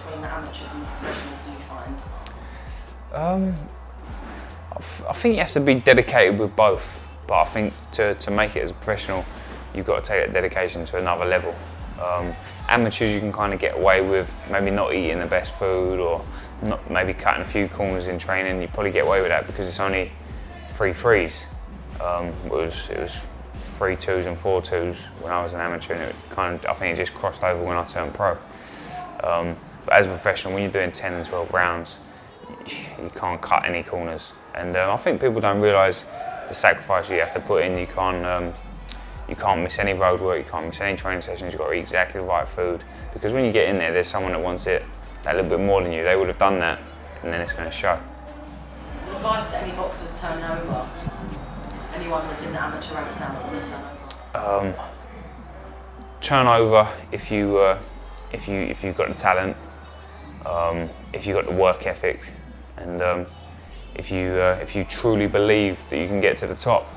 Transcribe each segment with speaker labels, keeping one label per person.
Speaker 1: between the amateurs and the professionals, do you find?
Speaker 2: I think you have to be dedicated with both, but I think to make it as a professional, you've got to take that dedication to another level. Amateurs, you can kind of get away with maybe not eating the best food, or not maybe cutting a few corners in training. You probably get away with that because it's only 3 threes. It was 3 twos and 4 twos when I was an amateur, and I think it just crossed over when I turned pro. But as a professional, when you're doing 10 and 12 rounds, you can't cut any corners, and I think people don't realise the sacrifice you have to put in. You can't miss any road work, you can't miss any training sessions. You've got to eat exactly the right food, because when you get in there, there's someone that wants it that little bit more than you. They would have done that, and then it's going to show.
Speaker 1: Advice to any boxers turning over? Anyone that's in the amateur ranks now that want to turn over?
Speaker 2: Turn over if you've got the talent, if you've got the work ethic, and if you truly believe that you can get to the top.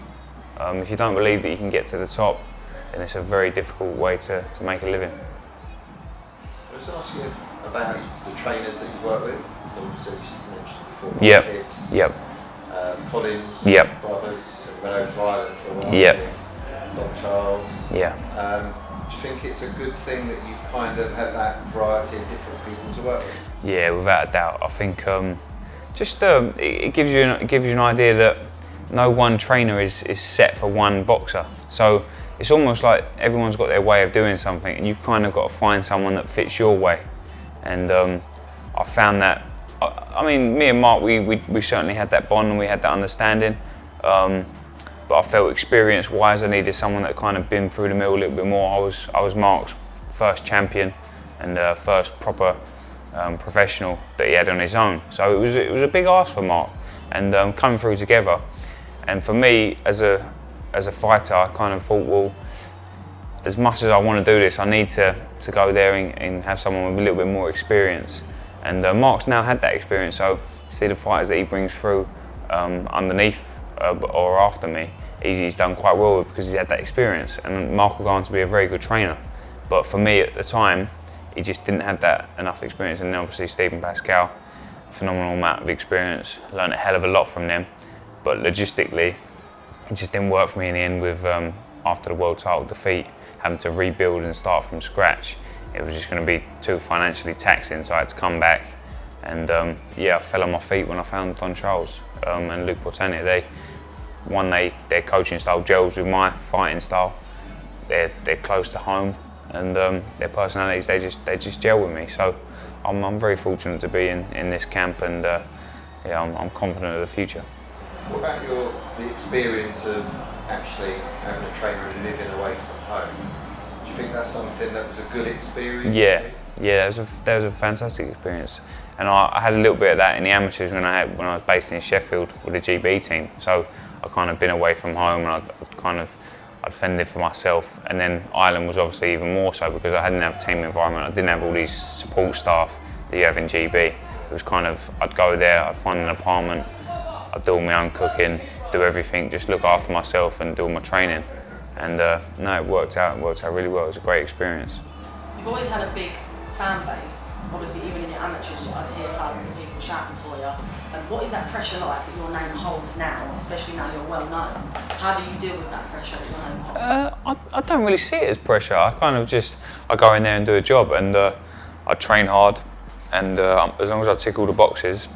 Speaker 2: If you don't believe that you can get to the top, then it's a very difficult way to make a living.
Speaker 3: I was asking you about the trainers that you work with. So you mentioned before,
Speaker 2: Yep.
Speaker 3: Tibbs,
Speaker 2: Yep.
Speaker 3: Collins,
Speaker 2: Yep.
Speaker 3: brothers, who went over to Ireland for a while.
Speaker 2: Yep.
Speaker 3: Don Charles.
Speaker 2: Yeah.
Speaker 3: Do you think it's a good thing that you've kind of had that variety of different people to work with?
Speaker 2: Yeah, without a doubt. I think it gives you an idea that no one trainer is set for one boxer. So it's almost like everyone's got their way of doing something, and you've kind of got to find someone that fits your way. And I found that. I mean, me and Mark, we certainly had that bond and we had that understanding. But I felt experience-wise, I needed someone that kind of been through the mill a little bit more. I was Mark's first champion and first proper professional that he had on his own. So it was a big ask for Mark, and coming through together. And for me, as a fighter, I kind of thought, well, as much as I want to do this, I need to go there and have someone with a little bit more experience. And Mark's now had that experience, so see the fighters that he brings through underneath or after me, he's done quite well with, because he's had that experience. And Mark will go on to be a very good trainer. But for me at the time, he just didn't have that enough experience. And then obviously Stephen Pascal, phenomenal amount of experience, learned a hell of a lot from them. But logistically, it just didn't work for me in the end with, after the world title defeat, having to rebuild and start from scratch. It was just going to be too financially taxing, so I had to come back. And yeah, I fell on my feet when I found Don Charles and Luke Portanier. Their coaching style gels with my fighting style. They're close to home, and their personalities, they just gel with me. So I'm very fortunate to be in this camp, and yeah, I'm confident of the future.
Speaker 3: What about the experience of actually having a trainer and living away from home? Do you think that's something that was a good experience?
Speaker 2: Yeah, that was a fantastic experience. And I had a little bit of that in the amateurs when I was based in Sheffield with the GB team. So I kind of been away from home, and I'd fended for myself. And then Ireland was obviously even more so, because I hadn't have a team environment. I didn't have all these support staff that you have in GB. It was kind of, I'd go there, I'd find an apartment, I'd do all my own cooking, do everything, just look after myself and do all my training. And no, it worked out really well. It was a great experience.
Speaker 1: You've always had a big fan base. Obviously, even in your amateurs, I'd hear thousands of people shouting for you. And what is that pressure like that your name holds now, especially now you're well known? How do you deal with that pressure that your name holds?
Speaker 2: I don't really see it as pressure. I go in there and do a job, and I train hard, and as long as I tick all the boxes,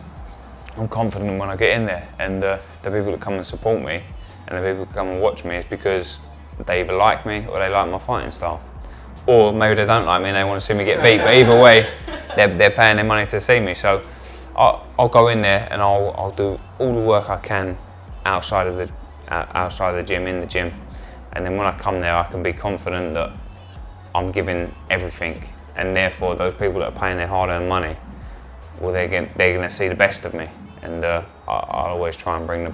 Speaker 2: I'm confident when I get in there. And the people that come and support me, and the people that come and watch me, is because they either like me or they like my fighting style. Or maybe they don't like me and they want to see me get beat, but either way, they're paying their money to see me. So I'll go in there and I'll do all the work I can outside of the gym, in the gym. And then when I come there, I can be confident that I'm giving everything. And therefore, those people that are paying their hard-earned money, well, they're going to see the best of me. And I'll always try and bring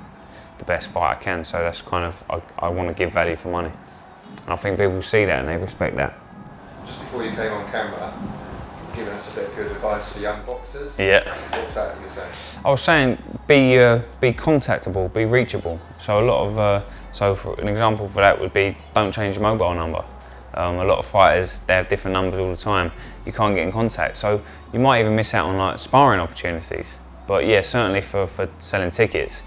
Speaker 2: the best fight I can. So that's kind of, I want to give value for money. And I think people see that and they respect that.
Speaker 3: Just before you came on camera, giving us a bit of good advice for young boxers.
Speaker 2: Yeah.
Speaker 3: What was that you were saying?
Speaker 2: I was saying be contactable, be reachable. So a lot of, so for an example for that would be, don't change your mobile number. A lot of fighters, they have different numbers all the time. You can't get in contact, so you might even miss out on like sparring opportunities. But yeah, certainly for selling tickets,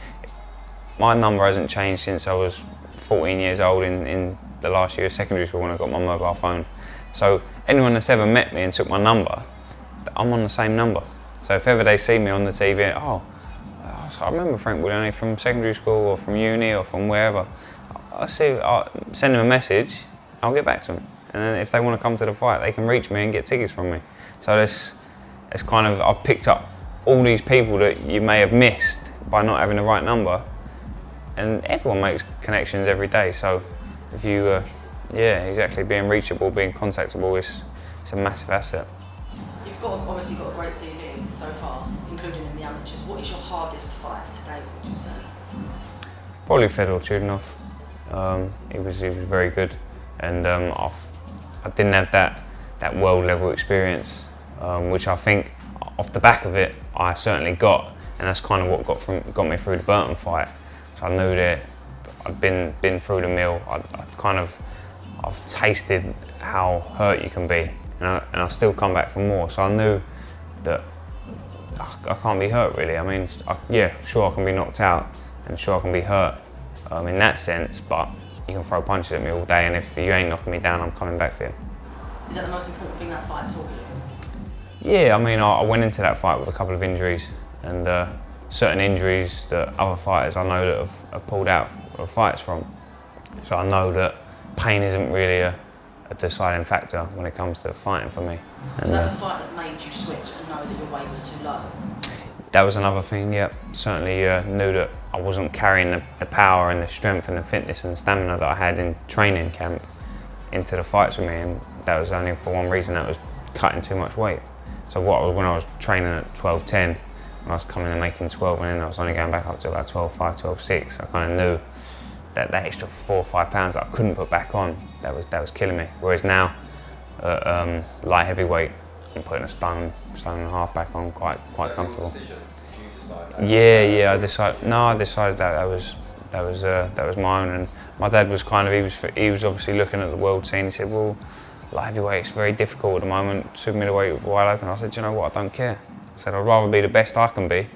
Speaker 2: my number hasn't changed since I was 14 years old in the last year of secondary school when I got my mobile phone. So anyone that's ever met me and took my number, I'm on the same number. So if ever they see me on the TV, oh, I remember Frank Buglioni from secondary school or from uni or from wherever, I'll send them a message, I'll get back to them. And then if they want to come to the fight, they can reach me and get tickets from me. So it's kind of, I've picked up all these people that you may have missed by not having the right number. And everyone makes connections every day. So if you, yeah, exactly, being reachable, being contactable is a massive asset.
Speaker 1: You've obviously got a great CV so far, including in the amateurs. What is your hardest fight to date, would you say?
Speaker 2: Probably Fedor Chudinov. He was very good, and I didn't have that world level experience, which I think off the back of it I certainly got, and that's kind of what got me through the Burton fight. So I knew that I'd been through the mill. I've tasted how hurt you can be, and I still come back for more. So I knew that I can't be hurt really. I mean, yeah, sure I can be knocked out, and sure I can be hurt in that sense, but you can throw punches at me all day, and if you ain't knocking me down, I'm coming back for you.
Speaker 1: Is that the most important thing that fight taught you?
Speaker 2: Yeah, I mean, I went into that fight with a couple of injuries, and certain injuries that other fighters I know that have pulled out of fights from. So I know that pain isn't really a deciding factor when it comes to fighting for me.
Speaker 1: Was that the fight that made you switch and know that your weight was too low?
Speaker 2: That was another thing, yeah. Certainly knew that I wasn't carrying the power and the strength and the fitness and the stamina that I had in training camp into the fights with me, and that was only for one reason, that was cutting too much weight. So when I was training at 12.10, I was coming and making 12, and then I was only going back up to about 12.5, 12.6. I kind of knew that extra 4 or 5 pounds that I couldn't put back on, that was killing me. Whereas now, light heavyweight, I'm putting a stone and a half back on quite comfortable.
Speaker 3: Did you decide that?
Speaker 2: Yeah, I decided that was my own. And my dad was he was obviously looking at the world scene. He said, well, light heavyweight's very difficult at the moment. Super middleweight wide open. I said, you know what? I don't care. I said, I'd rather be the best I can be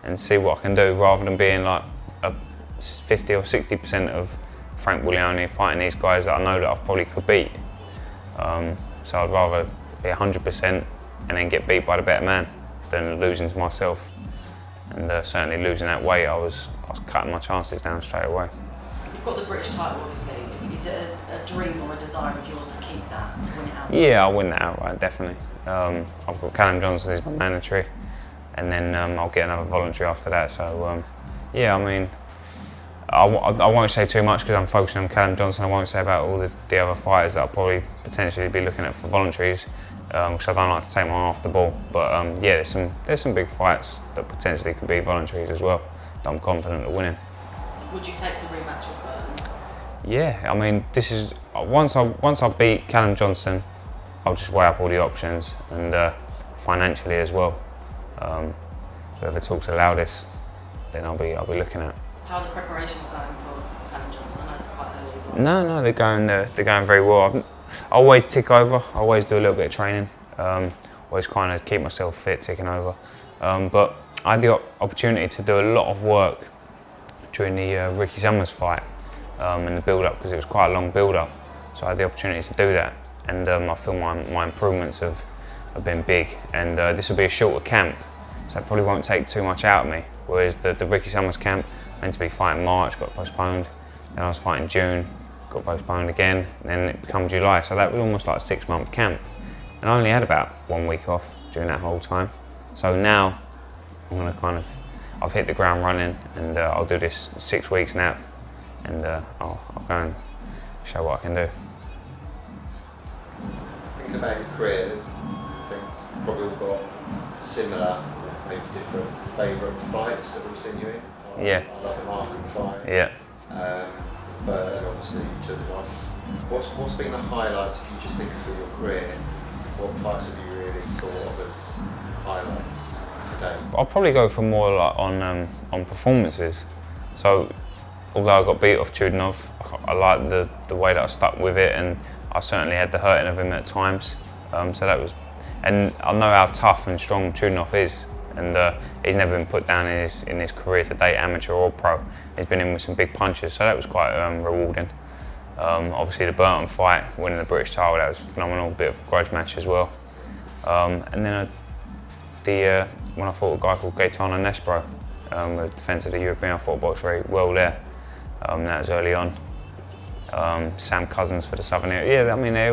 Speaker 2: and see what I can do, rather than being like a 50 or 60% of Frank Buglioni fighting these guys that I know that I probably could beat. So I'd rather be 100% and then get beat by the better man than losing to myself. And certainly losing that weight, I was cutting my chances down straight away.
Speaker 1: You've got the British title, obviously. Is it a dream or a desire of yours to keep that, to win it out?
Speaker 2: Yeah, I'll win that outright, definitely. I've got Callum Johnson as my mandatory, and then I'll get another voluntary after that. So yeah, I mean, I won't say too much because I'm focusing on Callum Johnson. I won't say about all the other fighters that I'll probably potentially be looking at for voluntaries, because I don't like to take one off the ball. But yeah, there's some big fights that potentially could be voluntaries as well that I'm confident of winning.
Speaker 1: Would you take the rematch with Burton?
Speaker 2: Yeah, I mean, this is once I beat Callum Johnson, I'll just weigh up all the options, and financially as well. Whoever talks the loudest, then I'll be looking at.
Speaker 1: How are the preparations going for Callum Johnson? I know it's quite early.
Speaker 2: No, they're going very well. I always tick over. I always do a little bit of training. Always kind of keep myself fit, ticking over. But I had the opportunity to do a lot of work during the Ricky Summers fight in the build-up, because it was quite a long build-up. So I had the opportunity to do that, and I feel my improvements have been big. And this will be a shorter camp, so it probably won't take too much out of me. Whereas the Ricky Summers camp, meant to be fighting March, got postponed. Then I was fighting June, got postponed again, and then it became July. So that was almost like a 6-month camp. And I only had about 1 week off during that whole time. So now I'm gonna I've hit the ground running, and I'll do this 6 weeks nap, and I'll go and show what I can do.
Speaker 3: Thinking about your career, I think you've probably all got similar, maybe different favourite fights that we've seen you in.
Speaker 2: Yeah.
Speaker 3: I love the Markham fight.
Speaker 2: Yeah.
Speaker 3: But obviously you took it off. What's been the highlights, if you just think through your career? What fights have you really thought of as highlights today?
Speaker 2: I'll probably go for more like on performances. So although I got beat off Chudinov, I like the way that I stuck with it, and I certainly had the hurting of him at times. So that was, and I know how tough and strong Chudinov is, and he's never been put down in his career to date, amateur or pro. He's been in with some big punches, so that was quite rewarding. Obviously the Burton fight, winning the British title, that was phenomenal, bit of a grudge match as well. And then when I fought a guy called Gaetano Nespro, with defence of the European, I fought box very well there. That was early on. Sam Cousins for the Southern area. Yeah, I mean they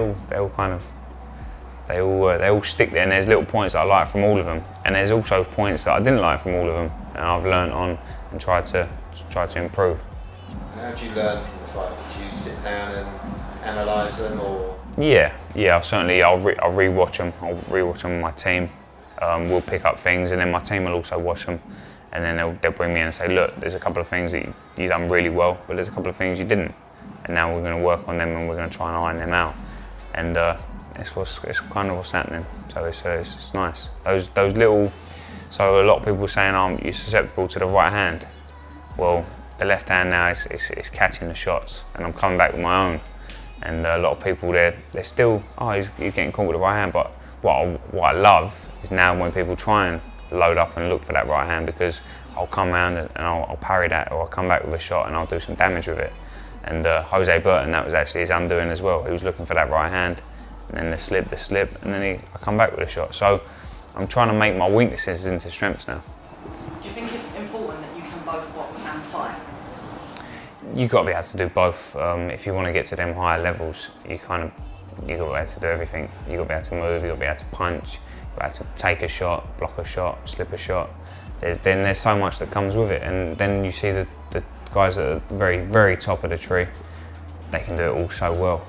Speaker 2: all stick there, and there's little points that I like from all of them, and there's also points that I didn't like from all of them, and I've learnt on and tried to improve.
Speaker 3: How do you learn from the fights? Do you sit down and analyse them, or? Yeah,
Speaker 2: I'll re-watch them. I'll re-watch them with my team. We'll pick up things, and then my team will also watch them, and then they'll bring me in and say, look, there's a couple of things that you done really well, but there's a couple of things you didn't, and now we're going to work on them and we're going to try and iron them out, and it's kind of what's happening. So it's nice. Those little. So a lot of people are saying, you're susceptible to the right hand. Well, the left hand now is catching the shots, and I'm coming back with my own. And a lot of people they're still, he's getting caught with the right hand. But what I love is now when people try and load up and look for that right hand, because I'll come around and I'll parry that, or I'll come back with a shot and I'll do some damage with it. And Jose Burton, that was actually his undoing as well. He was looking for that right hand, and then the slip, and then I come back with a shot. So I'm trying to make my weaknesses into strengths now.
Speaker 1: Do you think it's important that you can both box and fight?
Speaker 2: You've got to be able to do both. If you want to get to them higher levels, you've got to be able to do everything. You've got to be able to move, you've got to be able to punch, you've got to be able to take a shot, block a shot, slip a shot. There's so much that comes with it, and then you see the guys at the very, very top of the tree, they can do it all so well.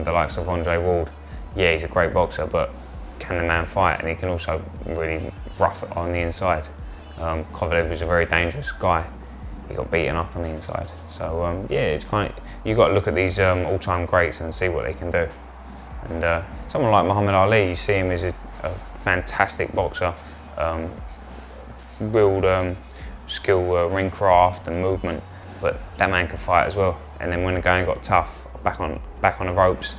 Speaker 2: The likes of Andre Ward, yeah, he's a great boxer, but can the man fight? And he can also really rough it on the inside. Kovalev is a very dangerous guy. He got beaten up on the inside. So yeah, it's you've got to look at these all-time greats and see what they can do. And someone like Muhammad Ali, you see him as a fantastic boxer, real skill, ring craft and movement, but that man can fight as well. And then when the going got tough, back on the ropes,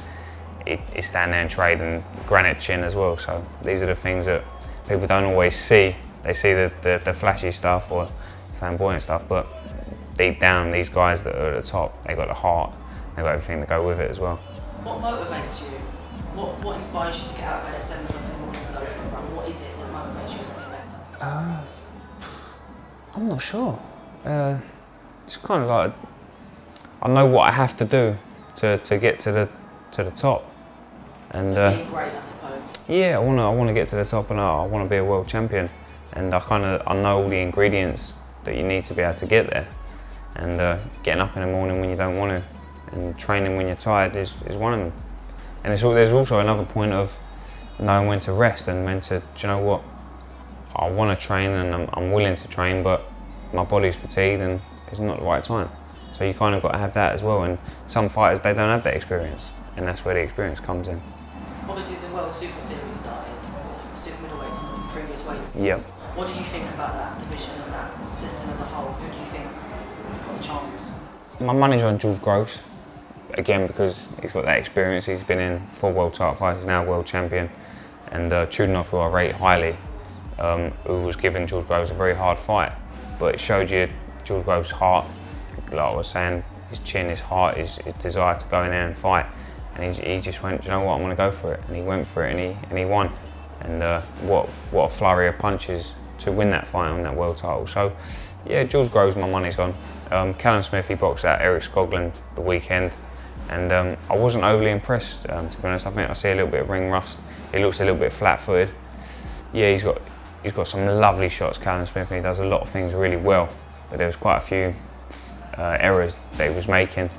Speaker 2: he stand there and trade, and granite chin as well. So these are the things that people don't always see. They see the flashy stuff or flamboyant stuff, but deep down, these guys that are at the top, they got the heart, they got everything to go with it as well.
Speaker 1: What motivates you? What inspires you to get out of bed at 7 o'clock in the morning and go for a run? What is it that motivates you to be better?
Speaker 2: I'm not sure. It's kind of like I know what I have to do to get to the top, and
Speaker 1: being great, I suppose.
Speaker 2: Yeah, I want to get to the top, and I want to be a world champion, and I know all the ingredients that you need to be able to get there, and getting up in the morning when you don't want to, and training when you're tired is one of them. And there's also another point of knowing when to rest and when to, do you know what, I want to train and I'm willing to train, but my body's fatigued and it's not the right time. So you kind of got to have that as well, and some fighters, they don't have that experience, and that's where the experience comes in.
Speaker 1: Obviously the World Super Series started with super middleweights and previous weight.
Speaker 2: Yep.
Speaker 1: What do you think about that division and that system as a whole? Who do you think's got a chance?
Speaker 2: My money's on Jules Groves, again, because he's got that experience. He's been in 4 world title fights, he's now world champion. And Chudinov, who I rate highly, who was giving Jules Groves a very hard fight. But it showed you Jules Groves' heart, like I was saying, his chin, his heart, his desire to go in there and fight. And he just went, do you know what, I'm going to go for it. And he went for it and he won. And what a flurry of punches to win that fight on that world title. So yeah, Jules Groves, my money's on. Callum Smith, he boxed out Eric Skoglund the weekend. And I wasn't overly impressed, to be honest. I think I see a little bit of ring rust. He looks a little bit flat-footed. Yeah, he's got some lovely shots, Callum Smith, and he does a lot of things really well. But there was quite a few errors that he was making.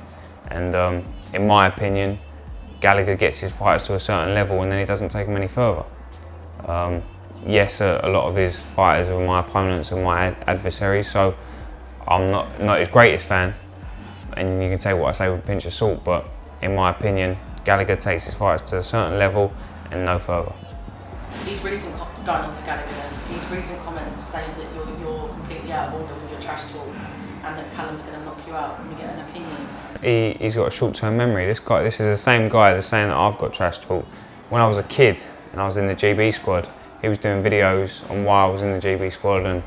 Speaker 2: And in my opinion, Gallagher gets his fighters to a certain level and then he doesn't take them any further. Yes, a lot of his fighters are my opponents and my adversaries, so I'm not his greatest fan. And you can say what I say with a pinch of salt, but in my opinion, Gallagher takes his fighters to a certain level and no further.
Speaker 1: his recent going on to Gallagher, his recent comments saying that you're completely out of order with your trash talk and that Callum's going to knock you out. Can we get an opinion?
Speaker 2: He's got a short-term memory. This is the same guy that's saying that I've got trash talk. When I was a kid and I was in the GB squad, he was doing videos on why I was in the GB squad and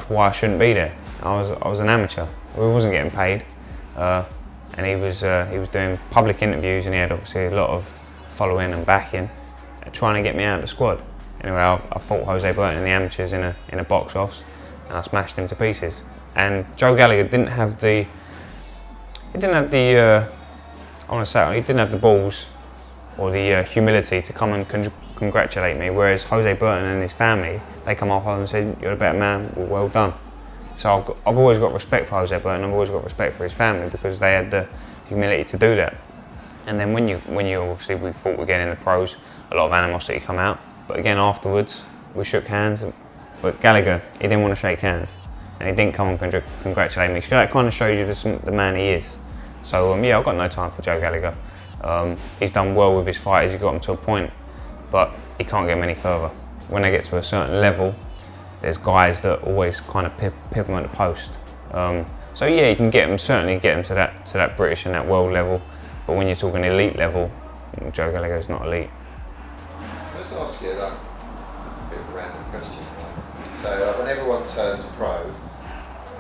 Speaker 2: why I shouldn't be there. I was an amateur. We wasn't getting paid, and he was doing public interviews, and he had obviously a lot of following and backing, trying to get me out of the squad. Anyway, I fought Jose Burton in the amateurs in a box offs, and I smashed him to pieces. And Joe Gallagher didn't have the balls or the humility to come and congratulate me, whereas Jose Burton and his family, they come up and say, "You're a better man, well done." So I've always got respect for Jose Burton. I've always got respect for his family because they had the humility to do that. And then when you obviously we fought again in the pros, a lot of animosity come out. But again afterwards, we shook hands. But Gallagher, he didn't want to shake hands, and he didn't come and congratulate me. So that kind of shows you the man he is. So yeah, I've got no time for Joe Gallagher. He's done well with his fighters. He got them to a point, but he can't get them any further. When they get to a certain level, there's guys that always kind of pip them at the post. So yeah, you can certainly get them to that British and that world level. But when you're talking elite level, Joe Gallagher is not elite.
Speaker 3: Let's ask you a bit of a random question. So when everyone turns pro,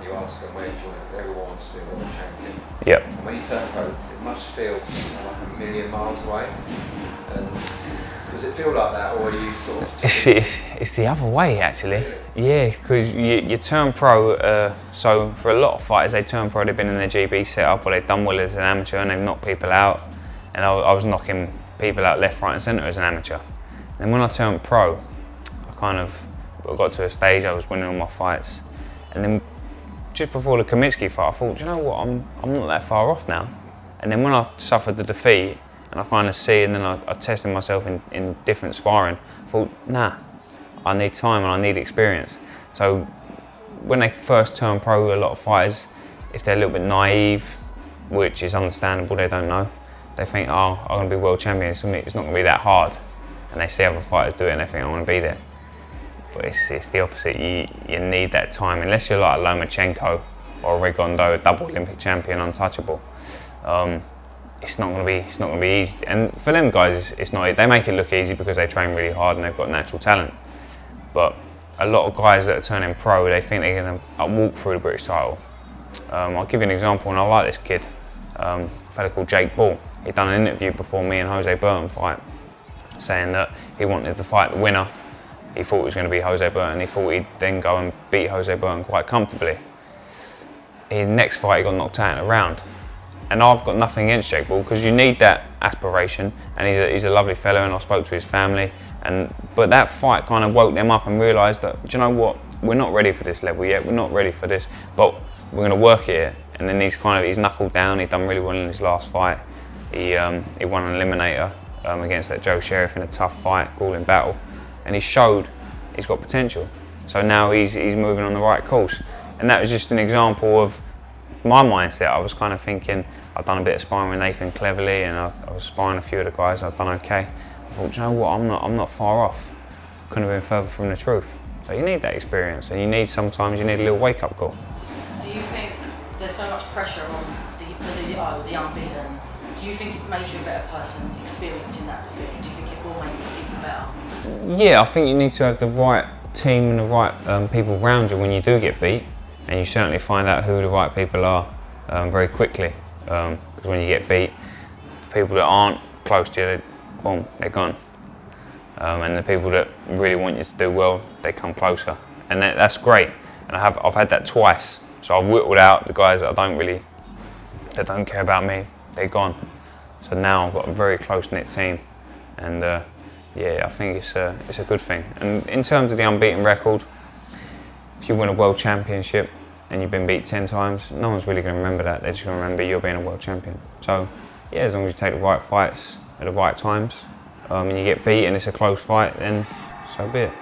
Speaker 3: you ask them where do you want to, everyone wants to be a world champion.
Speaker 2: Yep.
Speaker 3: And when you turn pro, it must feel like a million miles away. And does it feel like that, or are you sort of?
Speaker 2: It's the other way actually. Yeah, because you turn pro. So for a lot of fighters, they turn pro. They've been in their GB setup, or they've done well as an amateur, and they've knocked people out. And I was knocking people out left, right, and centre as an amateur. And when I turned pro, I got to a stage I was winning all my fights, and then just before the Kaminsky fight, I thought, you know what, I'm not that far off now. And then when I suffered the defeat, and I kind of see, and then I tested myself in different sparring, I thought, nah, I need time and I need experience. So when they first turn pro, a lot of fighters, if they're a little bit naive, which is understandable, they don't know, they think, oh, I'm going to be world champion, it's not going to be that hard. And they see other fighters do it and they think, I want to be there. But it's the opposite. You need that time, unless you're like a Lomachenko or a Rigondo, a double Olympic champion, untouchable. It's not going to be easy. And for them guys, it's not. They make it look easy because they train really hard and they've got natural talent. But a lot of guys that are turning pro, they think they're going to walk through the British title. I'll give you an example, and I like this kid, a fella called Jake Ball. He'd done an interview before me and Jose Burton fight, saying that he wanted to fight the winner. He thought it was going to be Jose Burton. He thought he'd then go and beat Jose Burton quite comfortably. His next fight, he got knocked out in a round. And I've got nothing against Jake Ball because you need that aspiration, and he's a lovely fellow, and I spoke to his family. But that fight kind of woke them up and realised that, do you know what, we're not ready for this level yet. We're not ready for this, but we're going to work here. And then he's knuckled down. He's done really well in his last fight. He won an eliminator against that Joe Sheriff in a tough fight, grueling battle. And he showed he's got potential. So now he's moving on the right course. And that was just an example of my mindset. I was kind of thinking, I've done a bit of sparring with Nathan Cleverly, and I was sparring a few of the guys, I've done okay. I thought, you know what, I'm not far off. Couldn't have been further from the truth. So you need that experience, and sometimes you need a little wake-up call.
Speaker 1: Do you think there's so much pressure on the unbeaten? Do you think it's made you a better person experiencing that defeat? Do you think it will make people better?
Speaker 2: Yeah, I think you need to have the right team and the right people around you when you do get beat, and you certainly find out who the right people are very quickly. Because when you get beat, the people that aren't close to you, boom, they're gone. And the people that really want you to do well, they come closer, and that's great. And I've had that twice. So I've whittled out the guys that don't care about me, they're gone. So now I've got a very close-knit team, and yeah, I think it's a good thing. And in terms of the unbeaten record, if you win a world championship and you've been beat 10 times, no one's really going to remember that. They're just going to remember you're being a world champion. So yeah, as long as you take the right fights at the right times, and you get beat and it's a close fight, then so be it.